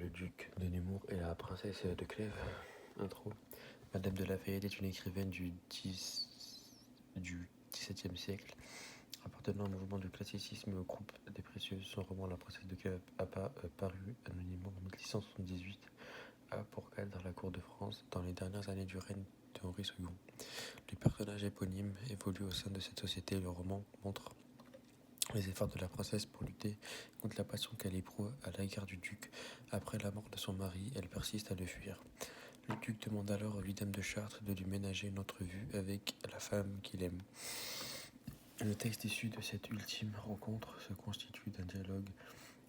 Le duc de Nemours et la princesse de Clèves. Intro. Madame de Lafayette est une écrivaine du XVIIe siècle, appartenant au mouvement du classicisme et au groupe des Précieuses. Son roman La princesse de Clèves a paru anonymement en 1678 à Port-Cal, dans la cour de France, dans les dernières années du règne de Henri II. Le personnage éponyme évolue au sein de cette société. Le roman montre les efforts de la princesse pour lutter contre la passion qu'elle éprouve à l'égard du duc. Après la mort de son mari, elle persiste à le fuir. Le duc demande alors au vidame de Chartres de lui ménager une entrevue avec la femme qu'il aime. Le texte issu de cette ultime rencontre se constitue d'un dialogue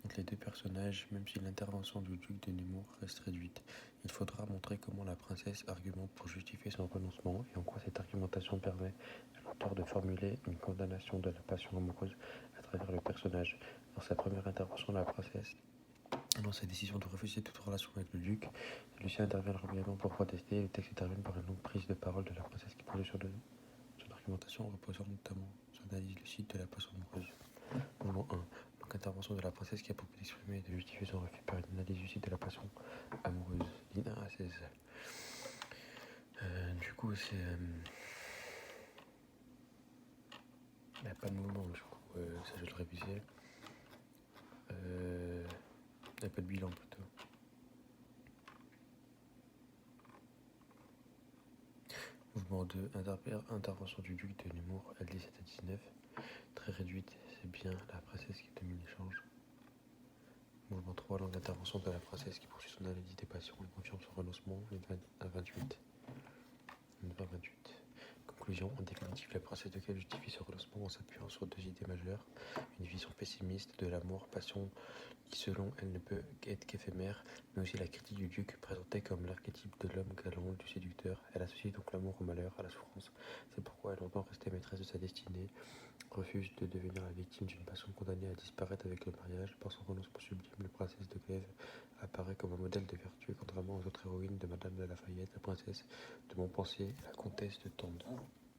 entre les deux personnages, même si l'intervention du duc de Nemours reste réduite. Il faudra montrer comment la princesse argumente pour justifier son renoncement et en quoi cette argumentation permet à l'auteur de formuler une condamnation de la passion amoureuse à travers le personnage. Dans sa première intervention, la princesse annonce sa décision de refuser toute relation avec le duc. Lucien intervient rapidement pour protester. Le texte termine par une longue prise de parole de la princesse qui poursuit sur son argumentation, reposant notamment sur l'analyse lucide de la passion amoureuse. Mouvement 1. Donc, intervention de la princesse qui a pour but d'exprimer et de justifier son refus par une analyse lucide de la passion amoureuse. Ligne 1 à 16. Du coup, c'est. Il n'y a pas de mouvement, du coup, ça je vais le réviser. Il n'y a pas de bilan plutôt. Mouvement 2, intervention du duc de Nemours, L17 à 19. Très réduite, c'est bien la princesse qui domine l'échange. Mouvement 3, longue intervention de la princesse qui poursuit son analyse des passions et confirme son renoncement, 20 à 28. 28. Conclusion, en définitive, la princesse de Clèves justifie ce renoncement en s'appuyant sur deux idées majeures. Une vision pessimiste de l'amour, passion qui selon elle ne peut être qu'éphémère, mais aussi la critique du duc, présenté comme l'archétype de l'homme galant, du séducteur. Elle associe donc l'amour au malheur, à la souffrance. C'est pourquoi elle entend rester maîtresse de sa destinée, refuse de devenir la victime d'une passion condamnée à disparaître avec le mariage. Par son renoncement sublime, la princesse de Clèves apparaît comme un modèle de vertu, contrairement aux autres héroïnes de Madame de Lafayette, la princesse de Montpensier et la comtesse de Tende.